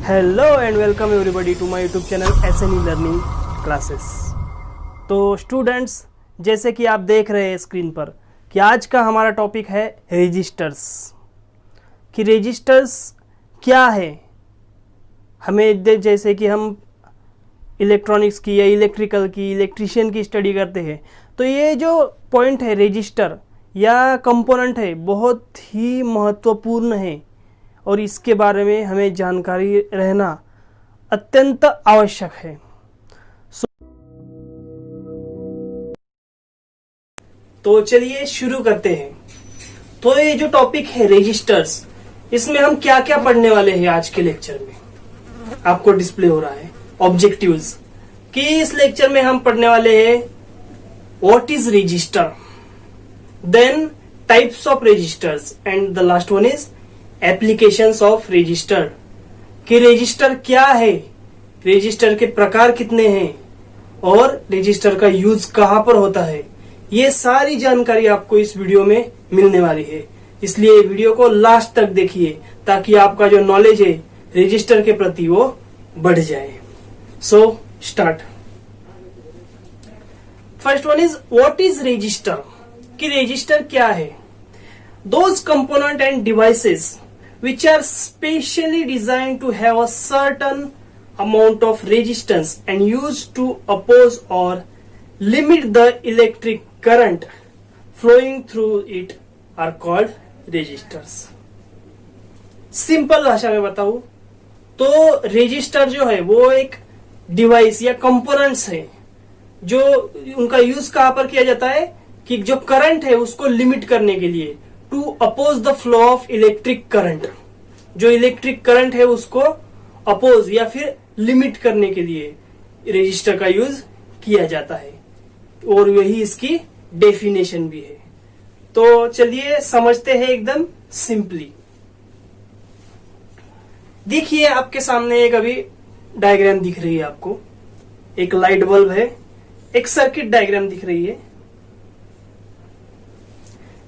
Hello and welcome everybody to my YouTube channel SNE learning classes. तो students, जैसे कि आप देख रहे हैं स्क्रीन पर कि आज का हमारा टॉपिक है रजिस्टर्स। कि रजिस्टर्स क्या है, हमें जैसे कि हम इलेक्ट्रॉनिक्स की या इलेक्ट्रिकल की, इलेक्ट्रिशियन की स्टडी करते हैं, तो ये जो पॉइंट है रजिस्टर या कंपोनेंट है बहुत ही महत्वपूर्ण है और इसके बारे में हमें जानकारी रहना अत्यंत आवश्यक है। तो चलिए शुरू करते हैं। तो ये जो टॉपिक है रजिस्टर्स, इसमें हम क्या क्या पढ़ने वाले हैं आज के लेक्चर में, आपको डिस्प्ले हो रहा है ऑब्जेक्टिव्स। कि इस लेक्चर में हम पढ़ने वाले हैं what is register, then types of registers and the last one is applications of register. कि रजिस्टर क्या है, रजिस्टर के प्रकार कितने हैं और रजिस्टर का यूज कहां पर होता है, ये सारी जानकारी आपको इस वीडियो में मिलने वाली है। इसलिए वीडियो को लास्ट तक देखिए ताकि आपका जो नॉलेज है रजिस्टर के प्रति वो बढ़ जाए। So start. First one is what is register. कि रजिस्टर क्या है। Those component and devices which are specially designed to have a certain amount of resistance and used to oppose or limit the electric current flowing through it are called resistors. Simple भाषा में बताऊं तो register जो है वो एक device या components है जो उनका यूज कहां पर किया जाता है कि जो करंट है उसको लिमिट करने के लिए, to oppose the flow of electric current, जो इलेक्ट्रिक करंट है उसको अपोज या फिर लिमिट करने के लिए रजिस्टर का यूज किया जाता है और यही इसकी डेफिनेशन भी है। तो चलिए समझते हैं एकदम सिंपली। देखिए आपके सामने एक अभी डायग्राम दिख रही है आपको, एक लाइट बल्ब है, एक सर्किट डायग्राम दिख रही है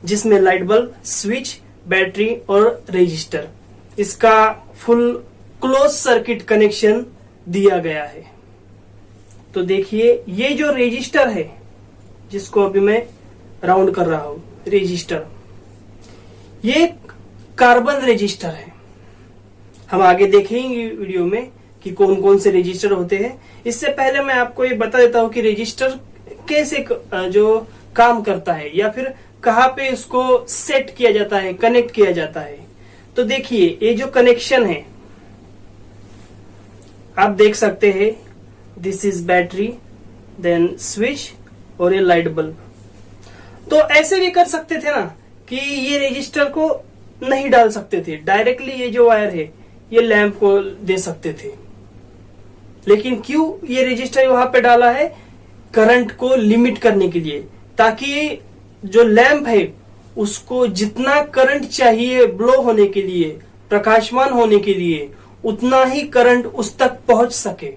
जिसमें लाइट बल्ब, स्विच, बैटरी और रजिस्टर, इसका फुल क्लोज सर्किट कनेक्शन दिया गया है। तो देखिए ये जो रजिस्टर है जिसको अभी मैं राउंड कर रहा हूं, रजिस्टर, ये कार्बन रजिस्टर है। हम आगे देखेंगे वीडियो में कि कौन कौन से रजिस्टर होते हैं। इससे पहले मैं आपको ये बता देता हूं कि रजिस्टर कैसे जो काम करता है या फिर कहां पे इसको सेट किया जाता है, कनेक्ट किया जाता है। तो देखिए ये जो कनेक्शन है आप देख सकते हैं, this is battery, then switch और ये लाइट बल्ब। तो ऐसे भी कर सकते थे ना कि ये रजिस्टर को नहीं डाल सकते थे, डायरेक्टली ये जो वायर है ये लैंप को दे सकते थे। लेकिन क्यों ये रजिस्टर वहां पे डाला है, करंट को लिमिट करने के लिए, ताकि जो लैंप है उसको जितना करंट चाहिए ब्लो होने के लिए, प्रकाशमान होने के लिए, उतना ही करंट उस तक पहुंच सके।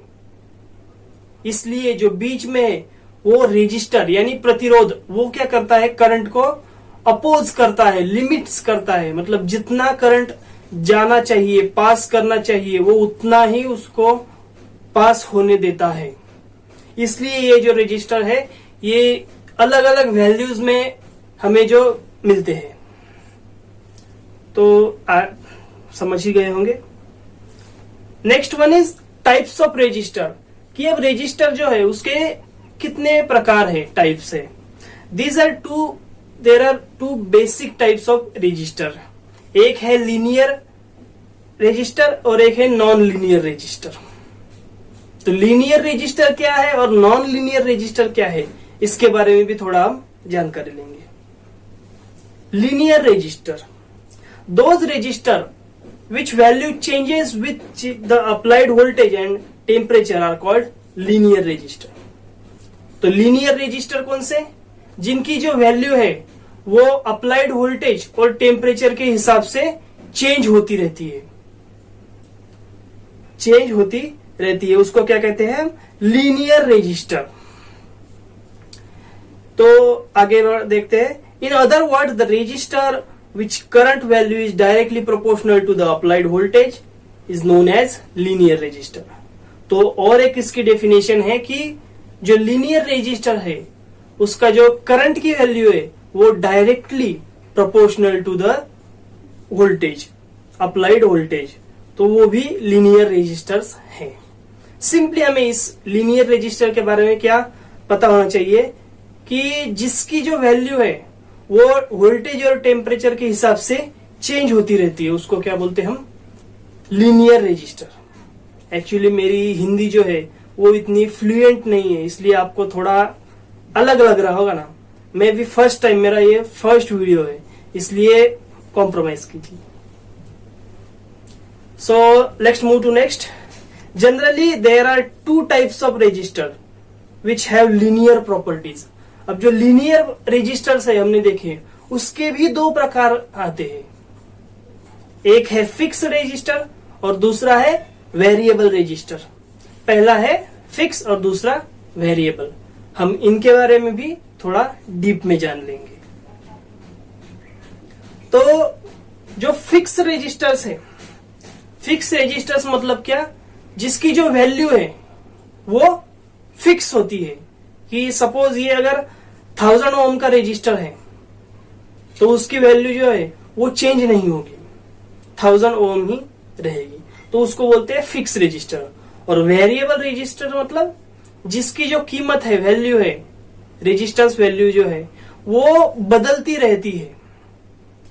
इसलिए जो बीच में है वो रेजिस्टर यानी प्रतिरोध, वो क्या करता है, करंट को अपोज करता है, लिमिट्स करता है। मतलब जितना करंट जाना चाहिए, पास करना चाहिए, वो उतना ही उसको पास होने देता है। इसलिए ये जो रेजिस्टर है ये अलग अलग वैल्यूज में हमें जो मिलते हैं। तो समझ ही गए होंगे। Next one is types of register. कि अब रजिस्टर जो है उसके कितने प्रकार है, टाइप्स है। There are two basic types of register. एक है लीनियर रजिस्टर और एक है नॉन लीनियर रजिस्टर। तो लीनियर रजिस्टर क्या है और नॉन लीनियर रजिस्टर क्या है, इसके बारे में भी थोड़ा हम जानकारी लेंगे। Linear register, those register which value changes with the applied voltage and temperature are called linear register. तो लीनियर रजिस्टर कौन से, जिनकी जो वैल्यू है वो अप्लाइड वोल्टेज और टेम्परेचर के हिसाब से चेंज होती रहती है, उसको क्या कहते हैं, लीनियर रजिस्टर। तो आगे देखते हैं। In other word the register which current value is directly proportional to the applied voltage is known as linear resistor. तो और एक इसकी डेफिनेशन है कि जो लीनियर रेजिस्टर है उसका जो करंट की वैल्यू है वो directly proportional to the voltage, applied voltage, तो वो भी लीनियर रेजिस्टर्स हैं। सिंपली हमें इस लीनियर रेजिस्टर के बारे में क्या पता होना चाहिए कि जिसकी जो वैल्यू है वो वोल्टेज और टेम्परेचर के हिसाब से चेंज होती रहती है, उसको क्या बोलते हैं हम, लीनियर रेजिस्टर। एक्चुअली मेरी हिंदी जो है वो इतनी फ्लुएंट नहीं है, इसलिए आपको थोड़ा अलग लग रहा होगा ना। मैं भी फर्स्ट टाइम, मेरा ये फर्स्ट वीडियो है, इसलिए कॉम्प्रोमाइज कीजिए। So let's move to next. Generally there are two types of resistor which have linear properties. अब जो लीनियर रेजिस्टर्स है हमने देखे, उसके भी दो प्रकार आते हैं। एक है फिक्स रेजिस्टर और दूसरा है वेरिएबल रेजिस्टर। पहला है फिक्स और दूसरा वेरिएबल। हम इनके बारे में भी थोड़ा डीप में जान लेंगे। तो जो फिक्स रेजिस्टर्स है, फिक्स रेजिस्टर्स मतलब क्या, जिसकी जो वैल्यू है वो फिक्स होती है। कि सपोज ये अगर 1000 ओम का रेजिस्टर है तो उसकी वैल्यू जो है वो चेंज नहीं होगी, 1000 ओम ही रहेगी, तो उसको बोलते हैं फिक्स रेजिस्टर। और वेरिएबल रेजिस्टर मतलब जिसकी जो कीमत है, वैल्यू है, रेजिस्टेंस वैल्यू जो है वो बदलती रहती है,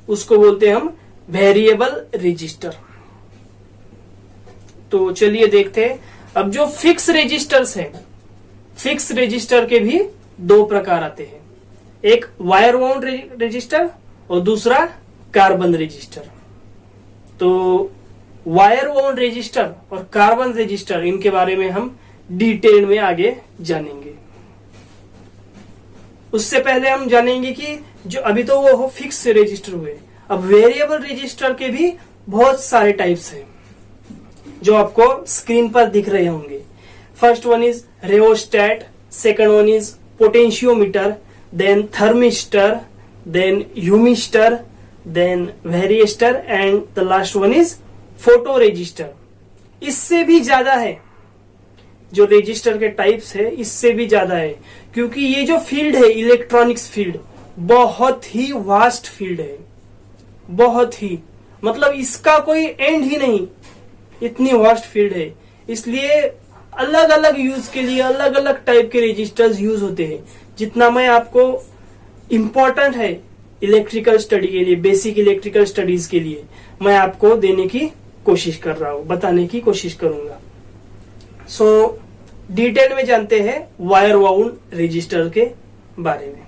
उसको बोलते हैं हम वेरिएबल रेजिस्टर। तो चलिए देखते हैं। अब जो फिक्स रेजिस्टर्स है, फिक्स रेजिस्टर के भी दो प्रकार आते हैं। एक वायर वाउंड रेजिस्टर और दूसरा कार्बन रेजिस्टर। तो वायर वाउंड रेजिस्टर और कार्बन रेजिस्टर, इनके बारे में हम डिटेल में आगे जानेंगे। उससे पहले हम जानेंगे कि जो अभी तो वो फिक्स रेजिस्टर हुए, अब वेरिएबल रेजिस्टर के भी बहुत सारे टाइप्स हैं जो आपको स्क्रीन पर दिख रहे होंगे। First one is rheostat, second one is potentiometer, then thermistor, then humistor, then varistor and the last one is photo resistor. इससे भी ज्यादा है जो रेजिस्टर के टाइप्स है, इससे भी ज्यादा है, क्योंकि ये जो फील्ड है इलेक्ट्रॉनिक्स फील्ड बहुत ही वास्ट फील्ड है, बहुत ही, मतलब इसका कोई एंड ही नहीं, इतनी वास्ट फील्ड है। इसलिए अलग अलग यूज के लिए अलग अलग टाइप के रजिस्टर्स यूज होते हैं। जितना मैं आपको इम्पोर्टेंट है इलेक्ट्रिकल स्टडी के लिए, बेसिक इलेक्ट्रिकल स्टडीज के लिए, मैं आपको देने की कोशिश कर रहा हूं, बताने की कोशिश करूंगा। सो डिटेल में जानते हैं वायर वाउंड रजिस्टर के बारे में।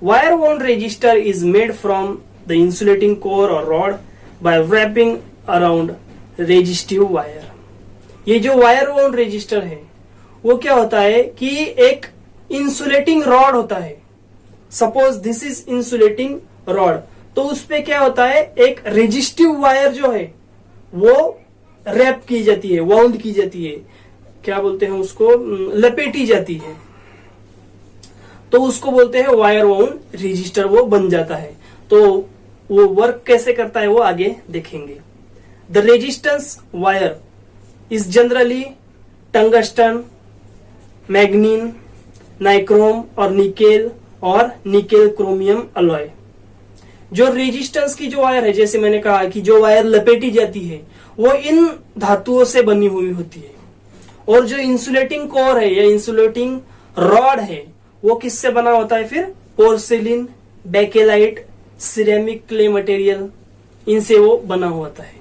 Wire wound resistor is made from the insulating core और rod by wrapping around resistive wire. ये जो वायर वाउंड रजिस्टर है वो क्या होता है कि एक इंसुलेटिंग रॉड होता है। Suppose this is insulating rod, तो उस पे क्या होता है, एक रेजिस्टिव वायर जो है वो रैप की जाती है, वाउंड की जाती है, क्या बोलते हैं उसको, लपेटी जाती है, तो उसको बोलते हैं वायर वाउंड रजिस्टर, वो बन जाता है। तो वो वर्क कैसे करता है वो आगे देखेंगे। The resistance wire is generally tungsten, मैग्नीन, nichrome और निकेल और निकेल क्रोमियम अलॉय। जो रेजिस्टेंस की जो वायर है, जैसे मैंने कहा कि जो वायर लपेटी जाती है वो इन धातुओं से बनी हुई होती है। और जो इंसुलेटिंग कोर है या इंसुलेटिंग रॉड है वो किससे बना होता है, फिर porcelain, bakelite, ceramic clay material, इनसे वो बना होता है।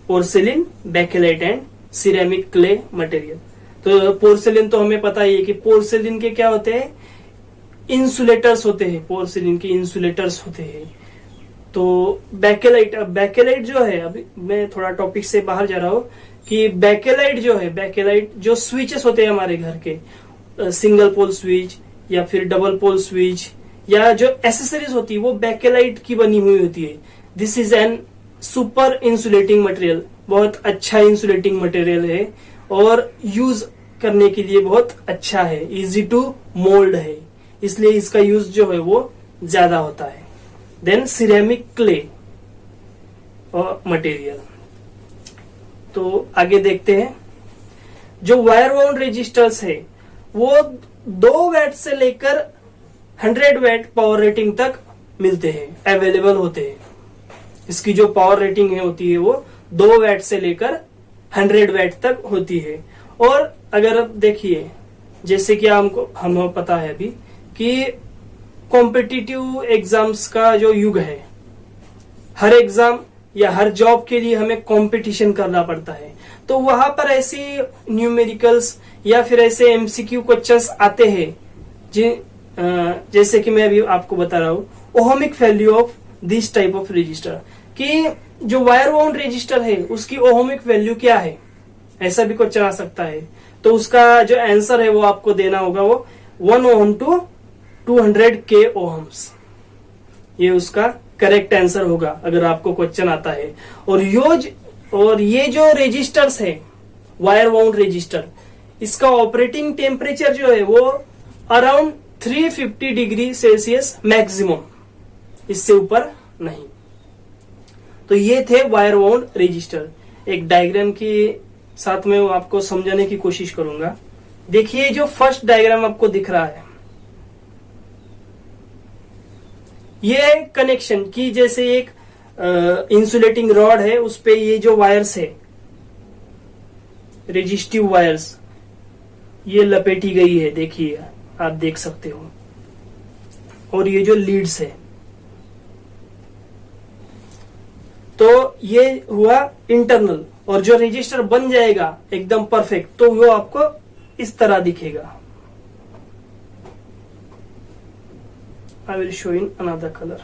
Porcelain, bakelite and ceramic clay material. तो पोर्सिलिन तो हमें पता ही है कि पोर्सिलिन के क्या होते हैं, इंसुलेटर्स होते हैं, पोर्सिलिन के इंसुलेटर्स होते हैं। तो बेकेलाइट, अब बेकेलाइट जो है, अभी मैं थोड़ा टॉपिक से बाहर जा रहा हूं, कि बेकेलाइट जो है, बेकेलाइट जो स्विचेस होते हैं हमारे घर के, सिंगल पोल स्विच या फिर डबल पोल स्विच या जो एसेसरीज होती है वो बेकेलाइट की बनी हुई होती है। This is an super insulating material, बहुत अच्छा इंसुलेटिंग मटेरियल है और यूज करने के लिए बहुत अच्छा है, इजी टू मोल्ड है, इसलिए इसका यूज जो है वो ज्यादा होता है। देन सिरेमिक क्ले और मटेरियल, तो आगे देखते हैं। जो वायर बाउंड रेजिस्टर्स है वो 2 वैट से लेकर 100 वैट पावर रेटिंग तक मिलते हैं, अवेलेबल होते हैं। इसकी जो पावर रेटिंग है होती है वो 2 वैट से लेकर 100 वैट तक होती है। और अगर आप देखिए, जैसे कि हमें पता है अभी कि कॉम्पिटिटिव एग्जाम्स का जो युग है, हर एग्जाम या हर जॉब के लिए हमें कंपटीशन करना पड़ता है, तो वहां पर ऐसी न्यूमेरिकल्स या फिर ऐसे एमसीक्यू क्वेश्चंस आते हैं जैसे कि मैं अभी आपको बता रहा हूं, ohmic value of this type of register, कि जो वायर बाउंड रजिस्टर है उसकी ओहमिक वैल्यू क्या है, ऐसा भी क्वेश्चन आ सकता है। तो उसका जो आंसर है वो आपको देना होगा वो 1 ओहम टू 200 के ओहम्स, ये उसका करेक्ट आंसर होगा अगर आपको क्वेश्चन आता है। और ये जो रेजिस्टर्स है वायर बाउंड रेजिस्टर, इसका ऑपरेटिंग टेम्परेचर जो है वो अराउंड 350 डिग्री सेल्सियस मैक्सिमम, इससे ऊपर नहीं। तो ये थे वायर बाउंड रेजिस्टर। एक डायग्राम के साथ में आपको समझाने की कोशिश करूंगा। देखिए जो फर्स्ट डायग्राम आपको दिख रहा है, ये कनेक्शन की जैसे एक इंसुलेटिंग रॉड है, उस पे ये जो वायर्स है, रेजिस्टिव वायर्स, ये लपेटी गई है, देखिए आप देख सकते हो। और ये जो लीड्स है, तो ये हुआ इंटरनल। और जो रजिस्टर बन जाएगा एकदम परफेक्ट, तो वो आपको इस तरह दिखेगा। I will show in another colour.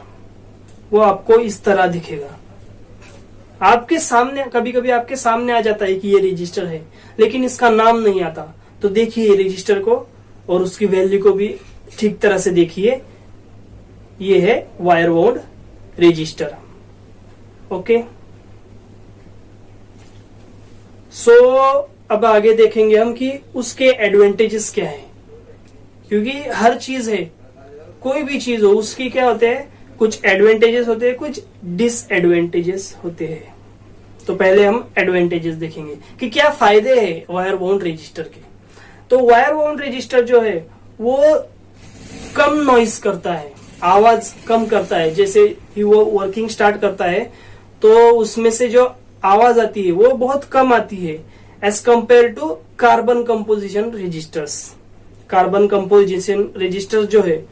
वो आपको इस तरह दिखेगा। आपके सामने कभी कभी आपके सामने आ जाता है कि ये रजिस्टर है, लेकिन इसका नाम नहीं आता। तो देखिए रजिस्टर को और उसकी वैल्यू को भी ठीक तरह से देखिए। ये है वायर बाउंड रजिस्टर। ओके, सो अब आगे देखेंगे हम कि उसके एडवांटेजेस क्या है, क्योंकि हर चीज है, कोई भी चीज हो उसकी क्या होते हैं, कुछ एडवांटेजेस होते हैं, कुछ डिसएडवांटेजेस होते हैं। तो पहले हम एडवांटेजेस देखेंगे कि क्या फायदे हैं वायर बाउंड रजिस्टर के। तो वायर बाउंड रजिस्टर जो है वो कम नॉइस करता है, आवाज कम करता है। जैसे ही वो वर्किंग स्टार्ट करता है तो उसमें से जो आवाज आती है वो बहुत कम आती है as compare to carbon composition registers. Carbon composition register जो है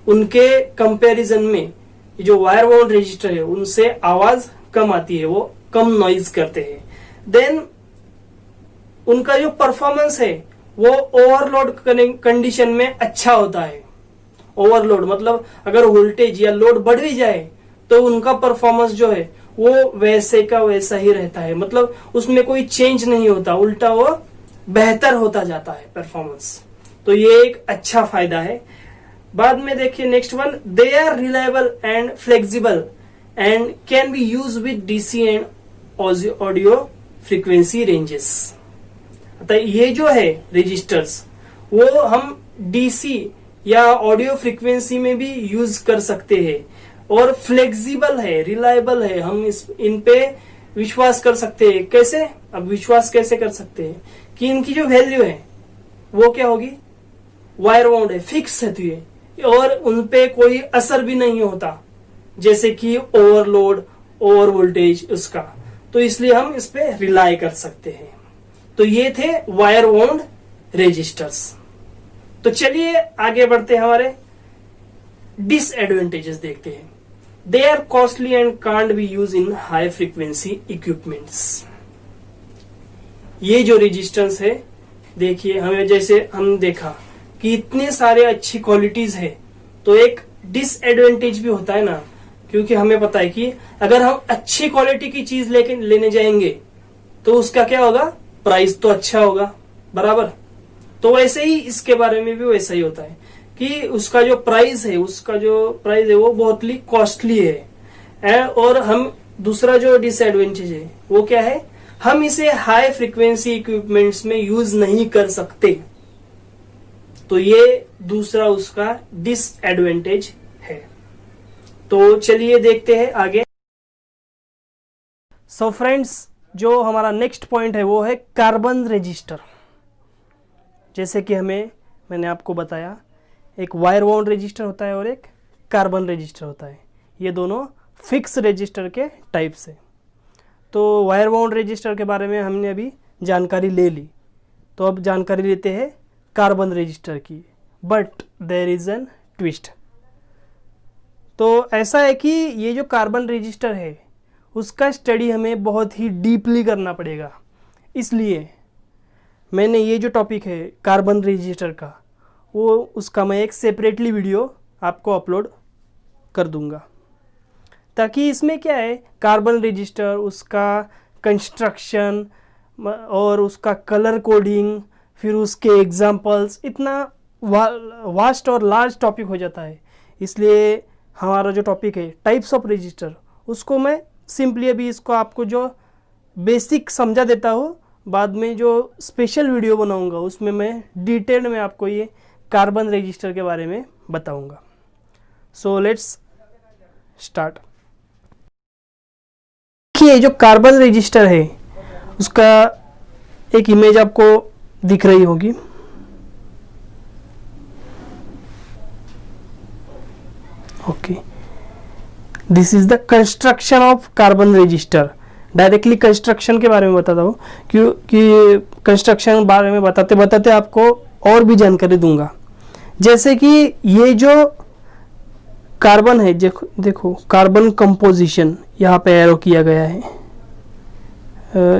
उनके कंपैरिजन में जो वायर बाउंड रजिस्टर है उनसे आवाज कम आती है, वो कम नॉइज करते हैं। देन उनका जो परफॉर्मेंस है वो ओवरलोड कंडीशन में अच्छा होता है। ओवरलोड मतलब अगर वोल्टेज या लोड बढ़ भी जाए तो उनका परफॉर्मेंस जो है वो वैसे का वैसा ही रहता है, मतलब उसमें कोई चेंज नहीं होता, उल्टा वो बेहतर होता जाता है परफॉर्मेंस। तो ये एक अच्छा फायदा है। बाद में देखिए next one, they are reliable and flexible and can be use with DC and audio frequency ranges. अतः ये जो है रजिस्टर्स वो हम डीसी या ऑडियो फ्रीक्वेंसी में भी यूज कर सकते हैं, और फ्लेक्सिबल है, रिलायबल है, हम इन पे विश्वास कर सकते हैं। कैसे? अब विश्वास कैसे कर सकते हैं कि इनकी जो वैल्यू है वो क्या होगी, वायर बाउंड है, फिक्स है, तो ये और उनपे कोई असर भी नहीं होता, जैसे कि ओवरलोड, ओवर वोल्टेज उसका। तो इसलिए हम इस पे रिलाय कर सकते हैं। तो ये थे वायर बाउंड रेजिस्टर्स। तो चलिए आगे बढ़ते हैं, हमारे डिसएडवांटेजेस देखते हैं। They are costly and can't be use in high frequency equipments. ये जो रेजिस्टेंस है, देखिए हमें जैसे हम देखा कि इतने सारे अच्छी क्वालिटीज है, तो एक डिसएडवांटेज भी होता है ना, क्योंकि हमें पता है कि अगर हम अच्छी क्वालिटी की चीज लेने जाएंगे तो उसका क्या होगा, प्राइस तो अच्छा होगा, बराबर। तो वैसे ही इसके बारे में भी वैसा ही होता है कि उसका जो प्राइस है वो बहुत ही कॉस्टली है। और हम दूसरा जो डिसएडवांटेज है वो क्या है, हम इसे हाई फ्रीक्वेंसी इक्विपमेंट्स में यूज नहीं कर सकते। तो ये दूसरा उसका डिसएडवांटेज है। तो चलिए देखते हैं आगे। सो फ्रेंड्स, जो हमारा नेक्स्ट पॉइंट है वो है कार्बन रजिस्टर। जैसे कि मैंने आपको बताया एक वायर बाउंड रजिस्टर होता है और एक कार्बन रजिस्टर होता है। ये दोनों फिक्स रजिस्टर के टाइप्स है। तो वायर बाउंड रजिस्टर के बारे में हमने अभी जानकारी ले ली, तो अब जानकारी लेते हैं कार्बन रजिस्टर की। But there is an twist. तो ऐसा है कि ये जो कार्बन रजिस्टर है उसका स्टडी हमें बहुत ही डीपली करना पड़ेगा। इसलिए मैंने ये जो टॉपिक है कार्बन रजिस्टर का, वो उसका मैं एक सेपरेटली वीडियो आपको अपलोड कर दूंगा, ताकि इसमें क्या है कार्बन रजिस्टर, उसका कंस्ट्रक्शन और उसका कलर कोडिंग, फिर उसके एग्जाम्पल्स, इतना वास्ट और लार्ज टॉपिक हो जाता है। इसलिए हमारा जो टॉपिक है टाइप्स ऑफ रजिस्टर, उसको मैं सिंपली अभी इसको आपको जो बेसिक समझा देता हूँ, बाद में जो स्पेशल वीडियो बनाऊंगा उसमें मैं डिटेल में आपको ये कार्बन रजिस्टर के बारे में बताऊंगा। So let's start. देखिए जो कार्बन रजिस्टर है उसका एक इमेज आपको दिख रही होगी। Okay, this is the construction of carbon register. Directly construction के बारे में बताता हूँ, क्योंकि कंस्ट्रक्शन बारे में बताते बताते आपको और भी जानकारी दूंगा। जैसे कि ये जो कार्बन है, देखो कार्बन कंपोजिशन यहाँ पे एरो किया गया है।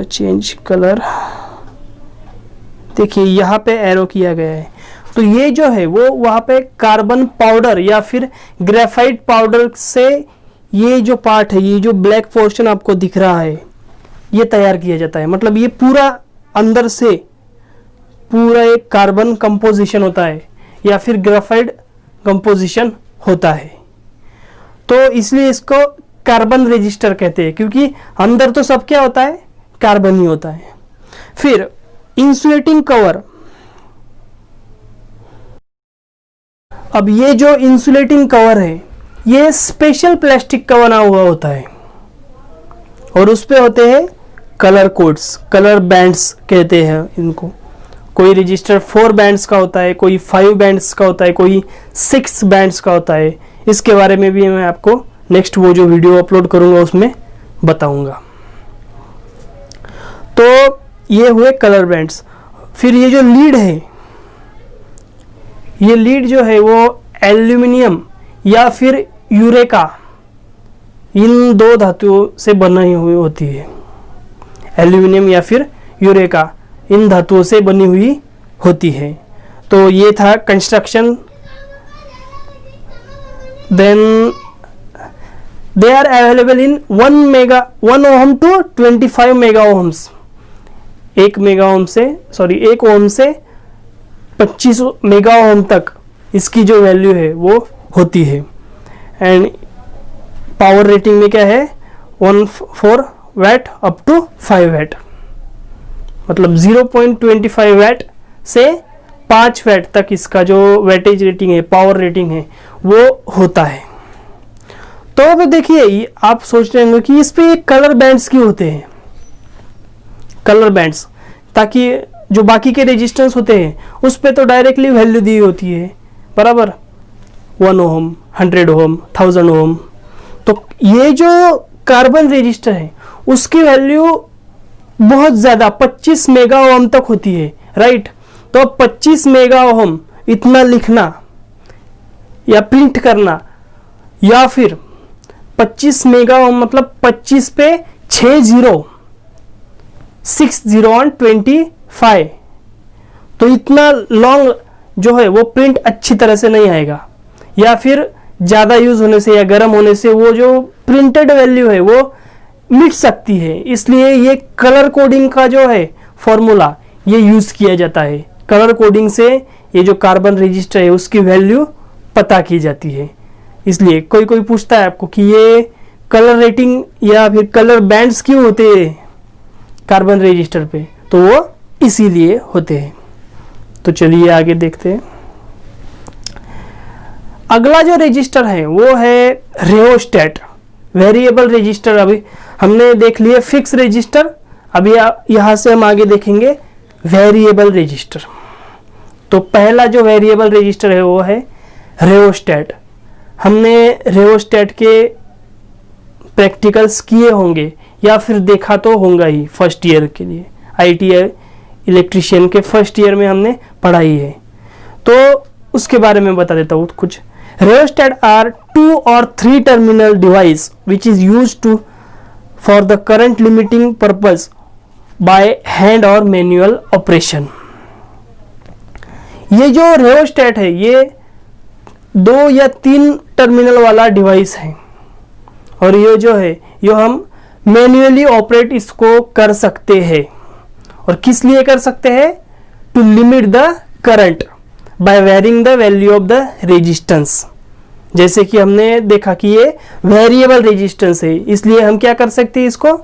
चेंज कलर, देखिए यहाँ पे एरो किया गया है। तो ये जो है वो वहाँ पे कार्बन पाउडर या फिर ग्रेफाइट पाउडर से ये जो पार्ट है, ये जो ब्लैक पोर्शन आपको दिख रहा है, ये तैयार किया जाता है। मतलब ये पूरा अंदर से पूरा एक कार्बन कंपोजिशन होता है या फिर ग्रेफाइट कंपोजिशन होता है। तो इसलिए इसको कार्बन रजिस्टर कहते हैं, क्योंकि अंदर तो सब क्या होता है, कार्बन ही होता है। फिर इंसुलेटिंग कवर। अब ये जो इंसुलेटिंग कवर है ये स्पेशल प्लास्टिक का बना हुआ होता है और उस पे होते हैं कलर कोड्स, कलर बैंड्स कहते हैं इनको। कोई रजिस्टर 4 बैंड्स का होता है, कोई 5 बैंड्स का होता है, कोई 6 बैंड्स का होता है। इसके बारे में भी मैं आपको नेक्स्ट वो जो वीडियो अपलोड करूंगा उसमें बताऊंगा। तो ये हुए कलर बैंड्स। फिर ये जो लीड है, ये लीड जो है वो एल्यूमिनियम या फिर यूरेका, इन 2 धातुओं से बनी हुई होती है। एल्यूमिनियम या फिर यूरेका इन धातुओं से बनी हुई होती है। तो ये था construction. Then they are available in 1 ohm to 25 mega ohms. 1 ohm से 25 मेगा ओम तक इसकी जो वैल्यू है वो होती है। एंड पावर रेटिंग में क्या है, 1.4 वैट अप टू 5 वैट, मतलब 0.25 वैट से 5 वैट तक इसका जो वैटेज रेटिंग है, पावर रेटिंग है, वो होता है। तो अब देखिए आप सोच रहे होंगे कि इस पे कलर बैंड्स क्यों होते हैं। कलर बैंड्स, ताकि जो बाकी के रेजिस्टेंस होते हैं उस पे तो डायरेक्टली वैल्यू दी होती है, बराबर 1 ओम, 100 ओम, 1000 ओम। तो ये जो कार्बन रजिस्टर है उसकी वैल्यू बहुत ज़्यादा 25 मेगा ओम तक होती है, राइट। तो 25 मेगा ओम इतना लिखना या प्रिंट करना, या फिर 25 मेगा ओम मतलब 25 पे 6 0, 6 0 और 25, तो इतना लॉन्ग जो है वो प्रिंट अच्छी तरह से नहीं आएगा, या फिर ज़्यादा यूज होने से या गर्म होने से वो जो प्रिंटेड वैल्यू है वो मिट सकती है। इसलिए ये कलर कोडिंग का जो है फॉर्मूला ये यूज किया जाता है। कलर कोडिंग से ये जो कार्बन रजिस्टर है उसकी वैल्यू पता की जाती है। इसलिए कोई पूछता है आपको कि ये कलर रेटिंग या फिर कलर बैंड्स क्यों होते हैं कार्बन रजिस्टर पे, तो वो इसीलिए होते हैं। तो चलिए आगे देखते हैं। अगला जो रजिस्टर है वो है रियोस्टेट, वेरिएबल रजिस्टर। अभी हमने देख लिए फिक्स रजिस्टर, अभी यहां से हम आगे देखेंगे वेरिएबल रजिस्टर। तो पहला जो वेरिएबल रजिस्टर है वो है रेओस्टेट। हमने रेओस्टेट के प्रैक्टिकल्स किए होंगे या फिर देखा तो होगा ही फर्स्ट ईयर के लिए, ITI इलेक्ट्रिशियन के फर्स्ट ईयर में हमने पढ़ाई है, तो उसके बारे में बता देता हूँ कुछ। Rheostat are 2 or 3 terminal device which is used to for the current limiting purpose by hand और मैनुअल ऑपरेशन। ये जो रेओस्टेट है ये 2 या 3 टर्मिनल वाला डिवाइस है, और ये जो है ये हम मैन्युअली ऑपरेट इसको कर सकते हैं। और किस लिए कर सकते हैं? To limit the current by varying the value of the resistance. जैसे कि हमने देखा कि ये वेरिएबल रेजिस्टेंस है, इसलिए हम क्या कर सकते हैं, इसको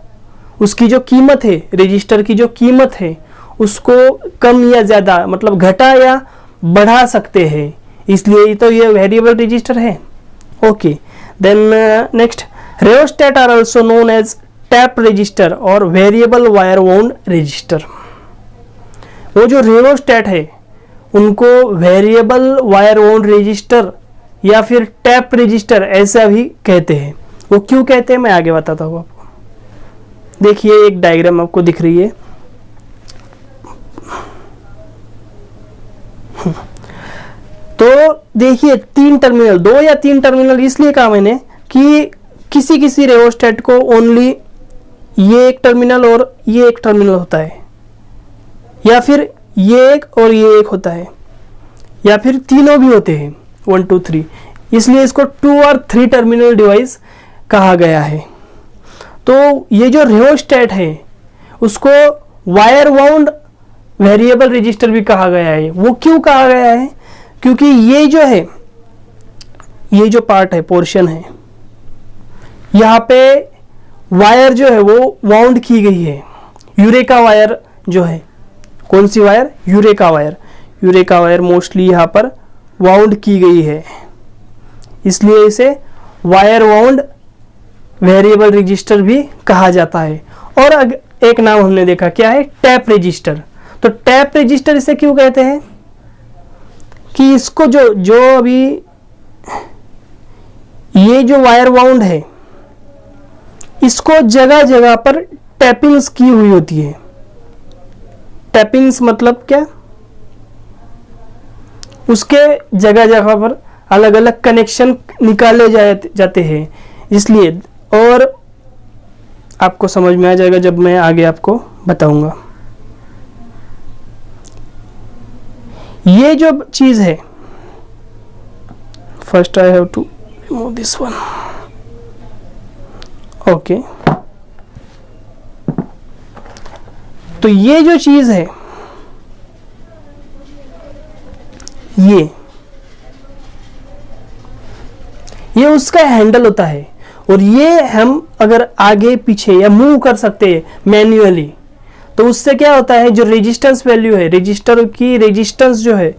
उसकी जो कीमत है, रजिस्टर की जो कीमत है उसको कम या ज्यादा मतलब घटा या बढ़ा सकते हैं, इसलिए तो ये वेरिएबल रजिस्टर है। Okay, then next, rheostat are also known as tap resistor और वेरिएबल वायर वाउंड रजिस्टर। वो जो रेओस्टेट है उनको वेरिएबल वायर वाउंड रजिस्टर या फिर टैप रजिस्टर ऐसा भी कहते हैं। वो क्यों कहते हैं मैं आगे बताता हूँ आपको। देखिए एक डायग्राम आपको दिख रही है। तो देखिए 3 टर्मिनल, 2 या 3 टर्मिनल इसलिए कहा मैंने कि किसी किसी रेओस्टेट को ओनली ये एक टर्मिनल और ये एक टर्मिनल होता है, या फिर ये एक और ये एक होता है, या फिर तीनों भी होते हैं 1 2 3, इसलिए इसको 2 और 3 टर्मिनल डिवाइस कहा गया है। तो ये जो रेओस्टेट है उसको वायर वाउंड वेरिएबल रजिस्टर भी कहा गया है। वो क्यों कहा गया है? क्योंकि ये जो है, ये जो पार्ट है, पोर्शन है, यहाँ पे वायर जो है वो वाउंड की गई है। यूरेका वायर जो है, कौन सी wire? Eureka wire. Eureka wire mostly यहाँ पर वाउंड की गई है, इसलिए इसे वायर वाउंड वेरिएबल रजिस्टर भी कहा जाता है। और एक नाम हमने देखा, क्या है? Tap register. तो टैप रजिस्टर इसे क्यों कहते हैं कि इसको जो अभी ये जो वायर वाउंड है इसको जगह जगह पर टैपिंग्स की हुई होती है। टैपिंग्स मतलब क्या? उसके जगह जगह पर अलग अलग कनेक्शन निकाले जाते हैं, इसलिए। और आपको समझ में आ जाएगा जब मैं आगे आपको बताऊंगा। ये जो चीज है, first I have to remove this one. Okay, तो ये जो चीज है ये उसका हैंडल होता है, और ये हम अगर आगे पीछे या मूव कर सकते हैं मैन्युअली, तो उससे क्या होता है, जो रेजिस्टेंस वैल्यू है, रजिस्टर की रेजिस्टेंस जो है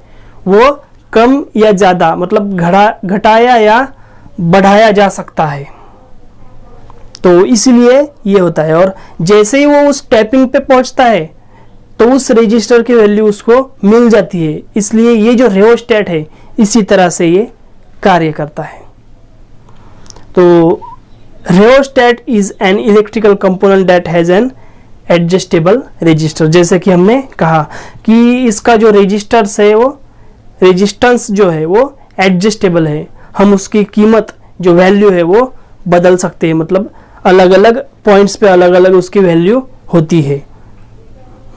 वो कम या ज्यादा मतलब घटाया या बढ़ाया जा सकता है। तो इसलिए ये होता है, और जैसे ही वो उस टैपिंग पे पहुंचता है तो उस रजिस्टर की वैल्यू उसको मिल जाती है। इसलिए ये जो रेओस्टेट है इसी तरह से ये कार्य करता है। तो rheostat is an electrical component that has an adjustable resistor. जैसे कि हमने कहा कि इसका जो रजिस्टर्स है वो रेजिस्टेंस जो है वो एडजस्टेबल है, हम उसकी कीमत जो वैल्यू है वो बदल सकते हैं, मतलब अलग अलग पॉइंट्स पे अलग अलग उसकी वैल्यू होती है।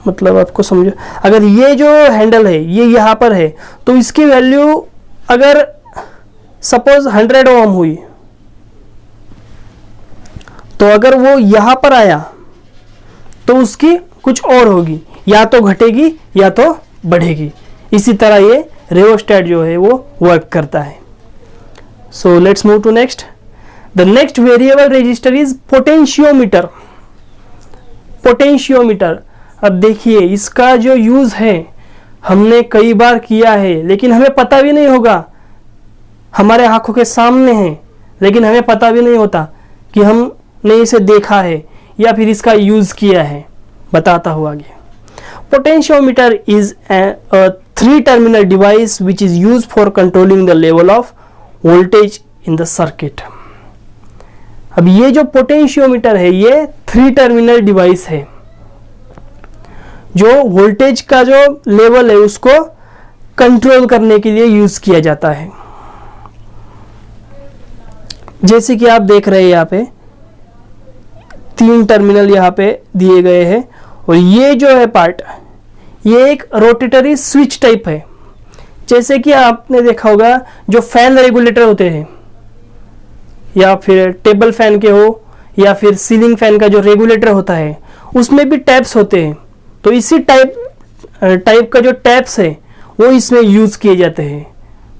मतलब आपको समझो, अगर ये जो हैंडल है ये यहाँ पर है तो इसकी वैल्यू अगर सपोज 100 ओम हुई, तो अगर वो यहाँ पर आया तो उसकी कुछ और होगी, या तो घटेगी या तो बढ़ेगी। इसी तरह ये रेओस्टेट जो है वो वर्क करता है। So let's move to next. The next variable register is potentiometer. Potentiometer, अब देखिए इसका जो यूज है हमने कई बार किया है, लेकिन हमें पता भी नहीं होगा, हमारे आंखों के सामने है लेकिन हमें पता भी नहीं होता कि हमने इसे देखा है या फिर इसका यूज किया है। बताता हूँ आगे। Potentiometer is a 3-terminal device which is used for controlling the level of voltage in the circuit। अब ये जो पोटेंशियोमीटर है ये 3-terminal डिवाइस है जो वोल्टेज का जो लेवल है उसको कंट्रोल करने के लिए यूज किया जाता है। जैसे कि आप देख रहे हैं यहाँ पे 3 टर्मिनल यहाँ पे दिए गए हैं और ये जो है पार्ट ये एक रोटेटरी स्विच टाइप है। जैसे कि आपने देखा होगा जो फैन रेगुलेटर होते हैं या फिर टेबल फैन के हो या फिर सीलिंग फैन का जो रेगुलेटर होता है उसमें भी टैप्स होते हैं, तो इसी टाइप का जो टैप्स है वो इसमें यूज किए जाते हैं।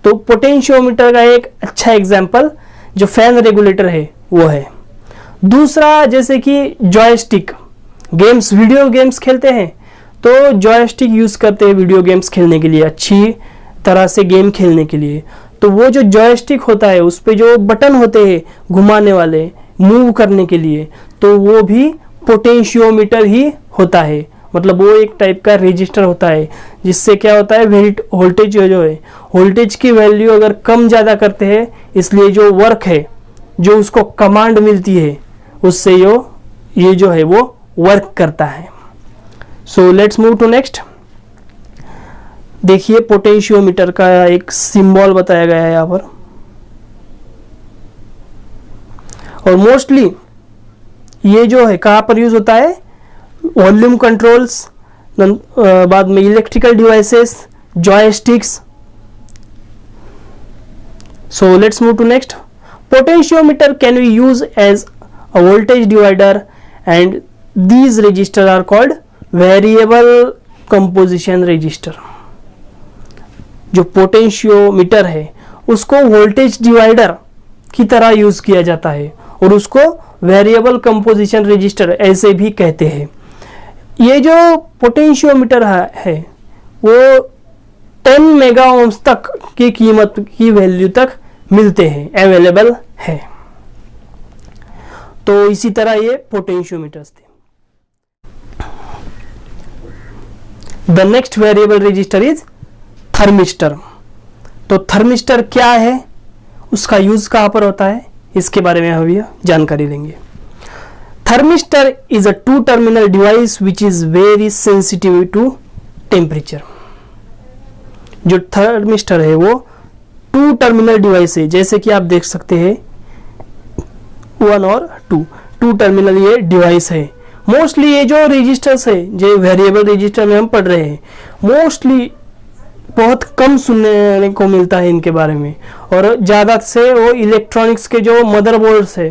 तो पोटेंशियोमीटर का एक अच्छा एग्जाम्पल जो फैन रेगुलेटर है वो है। दूसरा जैसे कि जॉयस्टिक, गेम्स वीडियो गेम्स खेलते हैं तो जॉयस्टिक यूज करते हैं वीडियो गेम्स खेलने के लिए, अच्छी तरह से गेम खेलने के लिए। तो वो जो जॉयस्टिक होता है उस पे जो बटन होते हैं घुमाने वाले मूव करने के लिए, तो वो भी पोटेंशियोमीटर ही होता है। मतलब वो एक टाइप का रजिस्टर होता है जिससे क्या होता है वोल्टेज जो है वोल्टेज की वैल्यू अगर कम ज़्यादा करते हैं, इसलिए जो वर्क है जो उसको कमांड मिलती है उससे ये जो है वो वर्क करता है। So let's move to next. देखिए पोटेंशियोमीटर का एक सिंबल बताया गया है यहाँ पर, और मोस्टली ये जो है कहाँ पर यूज होता है, वॉल्यूम कंट्रोल्स, बाद में electrical devices, joysticks. So let's move to next. Potentiometer can be use as a voltage divider and these register are called variable composition register। जो पोटेंशियोमीटर है उसको वोल्टेज डिवाइडर की तरह यूज किया जाता है और उसको वेरिएबल कंपोजिशन रजिस्टर ऐसे भी कहते हैं। ये जो पोटेंशियोमीटर है वो 10 मेगा ओम्स तक की कीमत की वैल्यू तक मिलते हैं, अवेलेबल है। तो इसी तरह ये पोटेंशियोमीटर्स थे। The next variable register is thermistor. तो थर्मिस्टर क्या है, उसका यूज कहां पर होता है, इसके बारे में हम जानकारी लेंगे। Thermistor is a 2-terminal device which is very sensitive to temperature. जो थर्मिस्टर है वो 2-terminal डिवाइस है, जैसे कि आप देख सकते हैं 1 और 2 टर्मिनल ये डिवाइस है। मोस्टली ये जो रजिस्टर्स है जो वेरिएबल रजिस्टर में हम पढ़ रहे हैं मोस्टली बहुत कम सुनने को मिलता है इनके बारे में, और ज़्यादा से वो इलेक्ट्रॉनिक्स के जो मदरबोर्ड्स है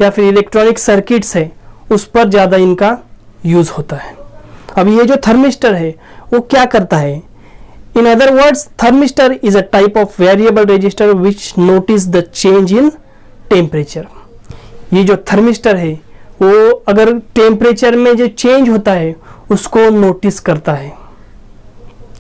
या फिर इलेक्ट्रॉनिक सर्किट्स है उस पर ज़्यादा इनका यूज़ होता है। अब ये जो थर्मिस्टर है वो क्या करता है, in other words thermistor is a type of variable register which notice the change in temperature. ये जो थर्मिस्टर है वो अगर टेम्परेचर में जो चेंज होता है उसको नोटिस करता है।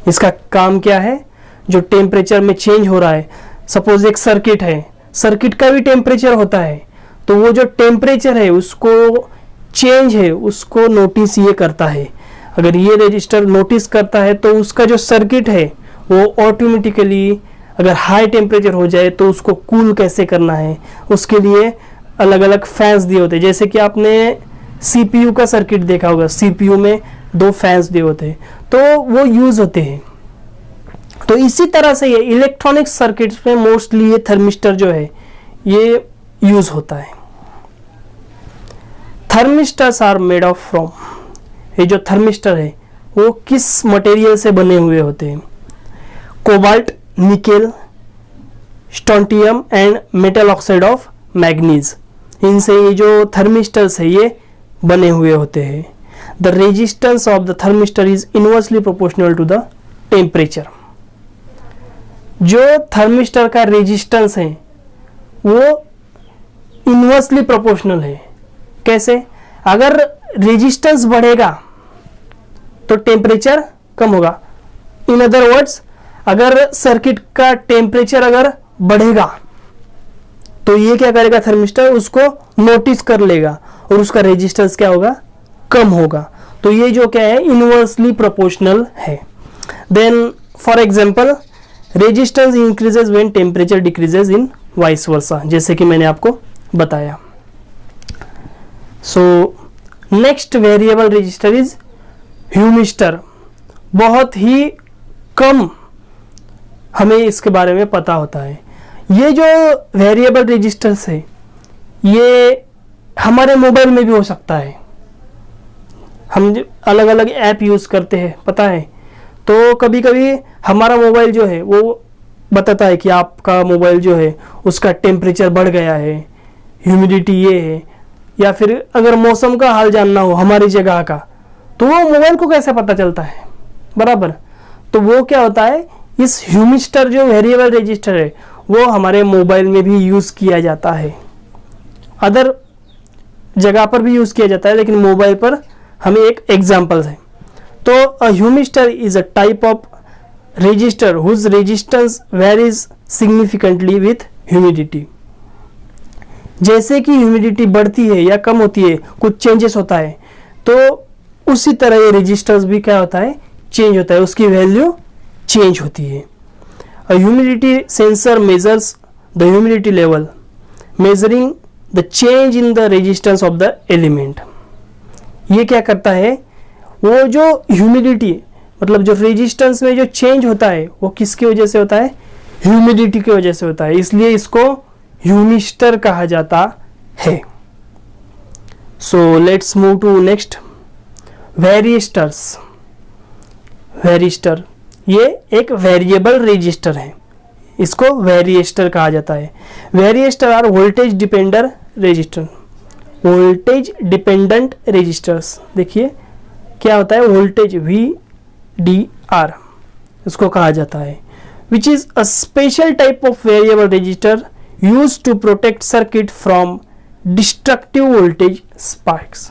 इसका काम क्या है, जो टेम्परेचर में चेंज हो रहा है, सपोज एक सर्किट है, सर्किट का भी टेम्परेचर होता है, तो वो जो टेम्परेचर है उसको चेंज है उसको नोटिस ये करता है। अगर ये रजिस्टर नोटिस करता है तो उसका जो सर्किट है वो ऑटोमेटिकली अगर हाई टेम्परेचर हो जाए तो उसको कूल कैसे करना है उसके लिए अलग अलग फैंस दिए होते हैं। जैसे कि आपने सीपीयू का सर्किट देखा होगा, सीपीयू में 2 फैंस दिए होते हैं तो वो यूज होते हैं। तो इसी तरह से ये इलेक्ट्रॉनिक सर्किट्स में मोस्टली ये थर्मिस्टर जो है ये यूज होता है। Thermistors are made of from, ये जो थर्मिस्टर है वो किस मटेरियल से बने हुए होते हैं, cobalt, nickel, strontium and metal oxide of manganese. इनसे ये जो थर्मिस्टर्स है ये बने हुए होते हैं। The resistance of the thermistor is inversely proportional to the temperature. जो थर्मिस्टर का रेजिस्टेंस है वो इनवर्सली प्रोपोर्शनल है। कैसे, अगर रेजिस्टेंस बढ़ेगा तो टेम्परेचर कम होगा। इन अदर वर्ड्स अगर सर्किट का टेम्परेचर अगर बढ़ेगा तो ये क्या करेगा, थर्मिस्टर उसको नोटिस कर लेगा और उसका रेजिस्टेंस क्या होगा, कम होगा। तो ये जो क्या है, इनवर्सली प्रोपोर्शनल है। Then for example resistance increases when temperature decreases in vice versa, जैसे कि मैंने आपको बताया। So next variable register is humistor. बहुत ही कम हमें इसके बारे में पता होता है। ये जो वेरिएबल रजिस्टर्स है ये हमारे मोबाइल में भी हो सकता है। हम अलग अलग ऐप यूज़ करते हैं, पता है, तो कभी कभी हमारा मोबाइल जो है वो बताता है कि आपका मोबाइल जो है उसका टेम्परेचर बढ़ गया है, ह्यूमिडिटी ये है, या फिर अगर मौसम का हाल जानना हो हमारी जगह का, तो वो मोबाइल को कैसे पता चलता है, बराबर। तो वो क्या होता है, इस ह्यूमिस्टर जो वेरिएबल रजिस्टर है वो हमारे मोबाइल में भी यूज़ किया जाता है, अदर जगह पर भी यूज़ किया जाता है, लेकिन मोबाइल पर हमें एक एग्जाम्पल है। तो a humistor is a type of resistor whose resistance varies significantly with humidity. जैसे कि ह्यूमिडिटी बढ़ती है या कम होती है, कुछ चेंजेस होता है, तो उसी तरह ये रजिस्टर्स भी क्या होता है, चेंज होता है, उसकी वैल्यू चेंज होती है। A humidity sensor measures the humidity level measuring the change in the resistance of the element. ये क्या करता है, वो जो ह्यूमिडिटी मतलब जो रेजिस्टेंस में जो चेंज होता है वो किसकी वजह से होता है, ह्यूमिडिटी की वजह से होता है, इसलिए इसको ह्यूमिस्टर कहा जाता है। So let's move to next, varistors. Varistor ये एक वेरिएबल रजिस्टर है, इसको वेरिएस्टर कहा जाता है। Varistor are voltage dependent resistor, voltage dependent resistors. देखिए क्या होता है, वोल्टेज VDR इसको कहा जाता है, which is a special type of variable register used to protect circuit from destructive voltage sparks.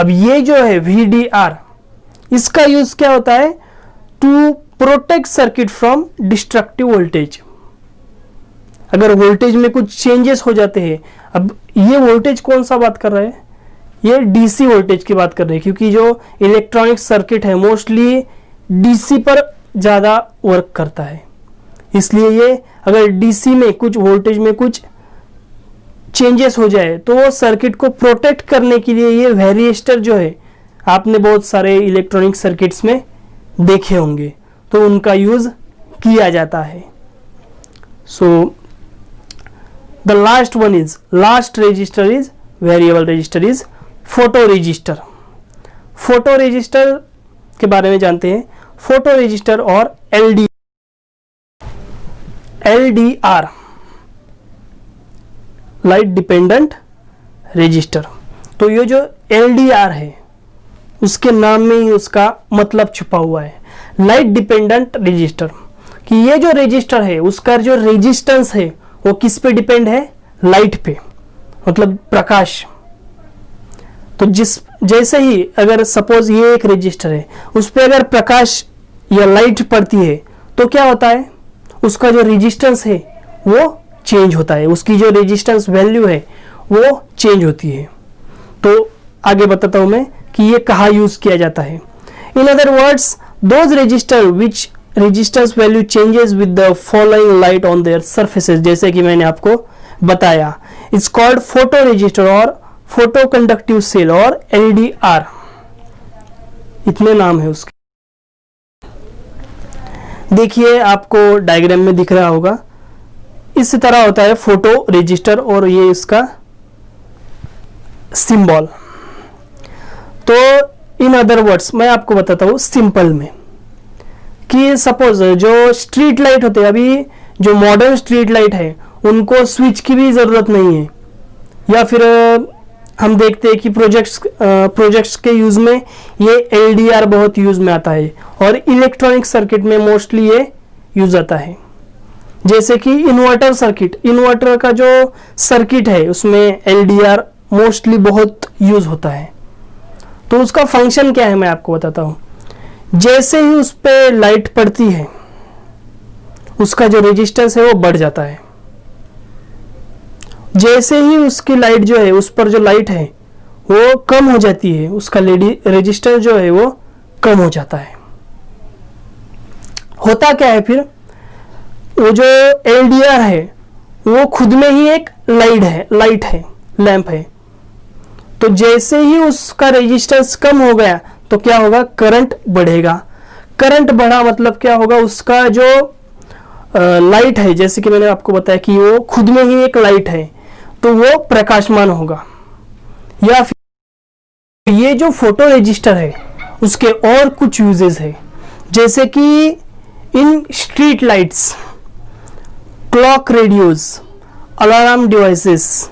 अब ये जो है VDR, इसका यूज क्या होता है, to protect circuit from destructive voltage. अगर वोल्टेज में कुछ चेंजेस हो जाते हैं, अब ये वोल्टेज कौन सा बात कर रहे हैं, ये DC वोल्टेज की बात कर रहे हैं, क्योंकि जो इलेक्ट्रॉनिक सर्किट है मोस्टली DC पर ज़्यादा वर्क करता है, इसलिए ये अगर DC में कुछ वोल्टेज में कुछ चेंजेस हो जाए तो वो सर्किट को प्रोटेक्ट करने के लिए ये वेरिएस्टर जो है, आपने बहुत सारे इलेक्ट्रॉनिक सर्किट्स में देखे होंगे, तो उनका यूज किया जाता है। So the last one is, last register is variable resistor is photo register. Photo register के बारे में जानते हैं। फोटो रजिस्टर और LDR लाइट डिपेंडेंट रजिस्टर। तो ये जो LDR है उसके नाम में ही उसका मतलब छुपा हुआ है, लाइट डिपेंडेंट रजिस्टर, कि ये जो रजिस्टर है उसका जो रेजिस्टेंस है वो किस पे डिपेंड है, लाइट पे, मतलब प्रकाश। तो जैसे ही अगर सपोज ये एक रजिस्टर है, उस पर अगर प्रकाश या लाइट पड़ती है तो क्या होता है, उसका जो रेजिस्टेंस है वो चेंज होता है, उसकी जो रेजिस्टेंस वैल्यू है वो चेंज होती है। तो आगे बताता हूं मैं कि ये कहाँ यूज किया जाता है। In other words, those register which resistance value changes with the following light on their surfaces, जैसे कि मैंने आपको बताया, इट्स कॉल्ड फोटो रजिस्टर और फोटो कंडक्टिव सेल और LDR, इतने नाम है उसके। देखिए आपको डायग्राम में दिख रहा होगा, इस तरह होता है फोटो रजिस्टर और ये इसका सिंबल। तो इन अदर वर्ड्स मैं आपको बताता हूँ सिंपल में, कि सपोज जो स्ट्रीट लाइट होते हैं, अभी जो मॉडर्न स्ट्रीट लाइट है उनको स्विच की भी ज़रूरत नहीं है, या फिर हम देखते हैं कि प्रोजेक्ट्स के यूज़ में ये LDR बहुत यूज़ में आता है, और इलेक्ट्रॉनिक सर्किट में मोस्टली ये यूज़ आता है। जैसे कि इन्वर्टर सर्किट, इन्वर्टर का जो सर्किट है उसमें LDR मोस्टली बहुत यूज़ होता है। तो उसका फंक्शन क्या है मैं आपको बताता हूँ। जैसे ही उस पर लाइट पड़ती है उसका जो रेजिस्टेंस है वो बढ़ जाता है, जैसे ही उसकी लाइट जो है, उस पर जो लाइट है वो कम हो जाती है, उसका रेजिस्टर जो है वो कम हो जाता है। होता क्या है फिर, वो जो LDR है वो खुद में ही एक लाइट है, लैंप है। तो जैसे ही उसका रेजिस्टेंस कम हो गया तो क्या होगा, करंट बढ़ेगा। करंट बढ़ा मतलब क्या होगा, उसका जो लाइट है, जैसे कि मैंने आपको बताया कि वो खुद में ही एक लाइट है, तो वो प्रकाशमान होगा। या फिर ये जो फोटो रजिस्टर है उसके और कुछ यूजेस है, जैसे कि in street lights, clock radios, alarm devices,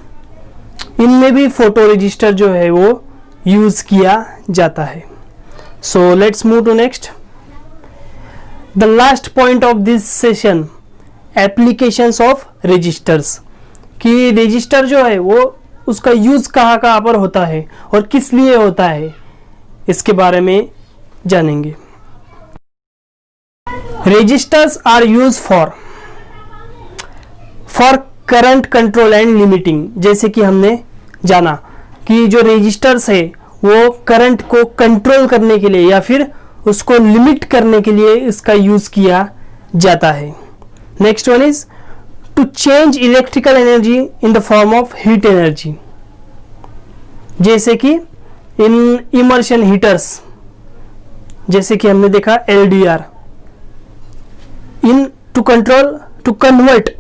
इनमें भी फोटो रजिस्टर जो है वो यूज किया जाता है। So let's move to next, the last point of this session, applications of registers, कि रजिस्टर जो है वो उसका यूज कहाँ कहाँ पर होता है और किस लिए होता है, इसके बारे में जानेंगे। Registers are use for current control and limiting, जैसे कि हमने जाना कि जो रजिस्टर्स है वो करंट को कंट्रोल करने के लिए या फिर उसको लिमिट करने के लिए इसका यूज किया जाता है। Next one is to change electrical energy in the form of heat energy, जैसे कि इन इमर्शन हीटर्स, जैसे कि हमने देखा LDR, in to control, to convert,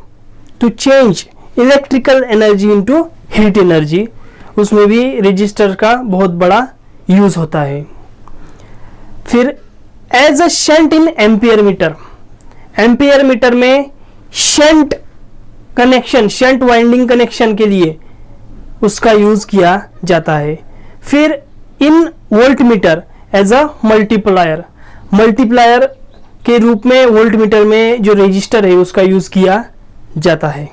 to change electrical energy into heat energy, उसमें भी रजिस्टर का बहुत बड़ा यूज होता है। फिर as a shunt in ampere meter, ampere meter में shunt connection, shunt winding connection के लिए उसका यूज किया जाता है। फिर in volt meter as a multiplier, multiplier के रूप में वोल्ट मीटर में जो रजिस्टर है उसका यूज किया जाता है।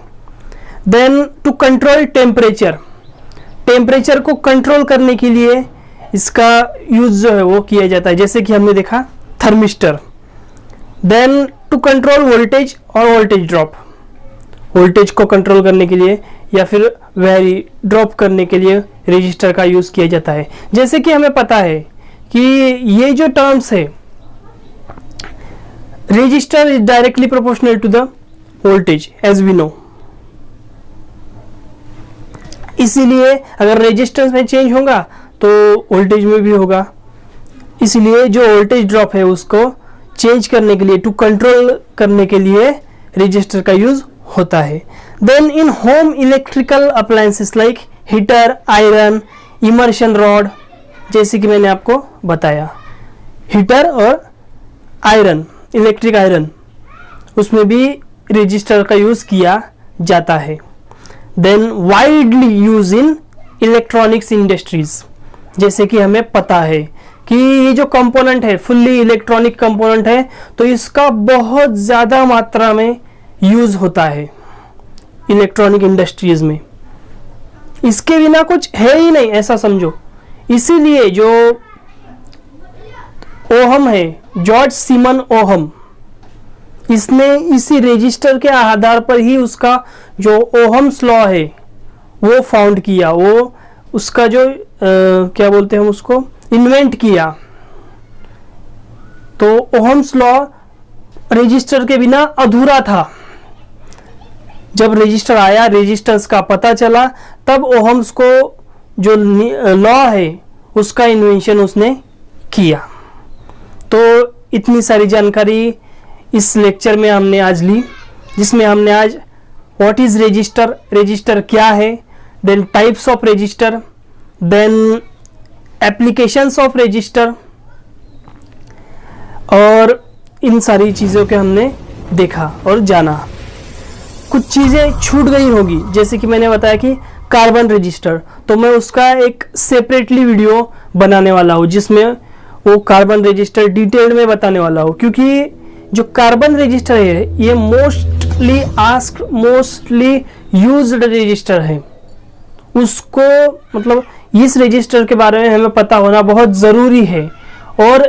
Then to control temperature, temperature को कंट्रोल करने के लिए इसका यूज जो है वो किया जाता है, जैसे कि हमने देखा thermistor. Then to control voltage और वोल्टेज ड्रॉप, वोल्टेज को कंट्रोल करने के लिए या फिर वैरी ड्रॉप करने के लिए रजिस्टर का यूज किया जाता है। जैसे कि हमें पता है कि ये जो टर्म्स है, resistor is directly proportional to the voltage as we know, इसीलिए अगर रेजिस्टेंस में चेंज होगा तो वोल्टेज में भी होगा। इसलिए जो वोल्टेज ड्रॉप है उसको चेंज करने के लिए, टू कंट्रोल करने के लिए रजिस्टर का यूज होता है। Then in home electrical appliances like heater, iron, immersion rod, जैसे कि मैंने आपको बताया हीटर और आयरन, इलेक्ट्रिक आयरन, उसमें भी रजिस्टर का यूज किया जाता है। Then widely use in electronics industries, जैसे कि हमें पता है कि ये जो कंपोनेंट है फुल्ली इलेक्ट्रॉनिक कंपोनेंट है, तो इसका बहुत ज़्यादा मात्रा में यूज होता है इलेक्ट्रॉनिक इंडस्ट्रीज में। इसके बिना कुछ है ही नहीं, ऐसा समझो। इसीलिए जो ओहम है, जॉर्ज सीमन ओहम, इसने इसी रजिस्टर के आधार पर ही उसका जो ओहम्स लॉ है वो फाउंड किया, वो उसका जो क्या बोलते हैं हम उसको, इन्वेंट किया। तो ओहम्स लॉ रजिस्टर के बिना अधूरा था। जब रजिस्टर आया, रेजिस्टेंस का पता चला, तब ओहम्स को जो लॉ है उसका इन्वेंशन उसने किया। तो इतनी सारी जानकारी इस लेक्चर में हमने आज ली, जिसमें हमने आज व्हाट इज रजिस्टर, रजिस्टर क्या है, then types of resistor, then applications of resistor, और इन सारी चीज़ों के हमने देखा और जाना। कुछ चीज़ें छूट गई होगी, जैसे कि मैंने बताया कि कार्बन रजिस्टर, तो मैं उसका एक सेपरेटली वीडियो बनाने वाला हूँ जिसमें वो कार्बन रजिस्टर डिटेल में बताने वाला हूँ, क्योंकि जो कार्बन रजिस्टर है ये mostly asked, mostly used register है। उसको मतलब इस रजिस्टर के बारे में हमें पता होना बहुत ज़रूरी है और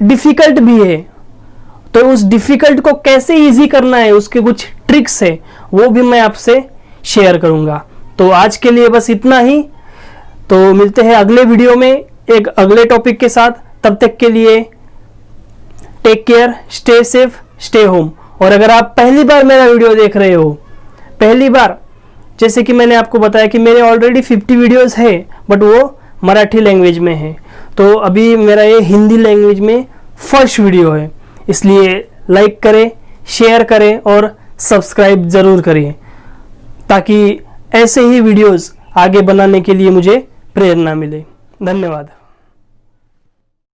डिफ़िकल्ट भी है। तो उस डिफ़िकल्ट को कैसे इजी करना है, उसके कुछ ट्रिक्स है, वो भी मैं आपसे शेयर करूंगा। तो आज के लिए बस इतना ही। तो मिलते हैं अगले वीडियो में एक अगले टॉपिक के साथ। तब तक के लिए take care, stay safe, stay home. और अगर आप पहली बार मेरा वीडियो देख रहे हो, पहली बार, जैसे कि मैंने आपको बताया कि मेरे ऑलरेडी 50 वीडियोस है, बट वो मराठी लैंग्वेज में है, तो अभी मेरा ये हिंदी लैंग्वेज में फर्स्ट वीडियो है। इसलिए लाइक करें, शेयर करें और सब्सक्राइब ज़रूर करें, ताकि ऐसे ही वीडियोस आगे बनाने के लिए मुझे प्रेरणा मिले। धन्यवाद।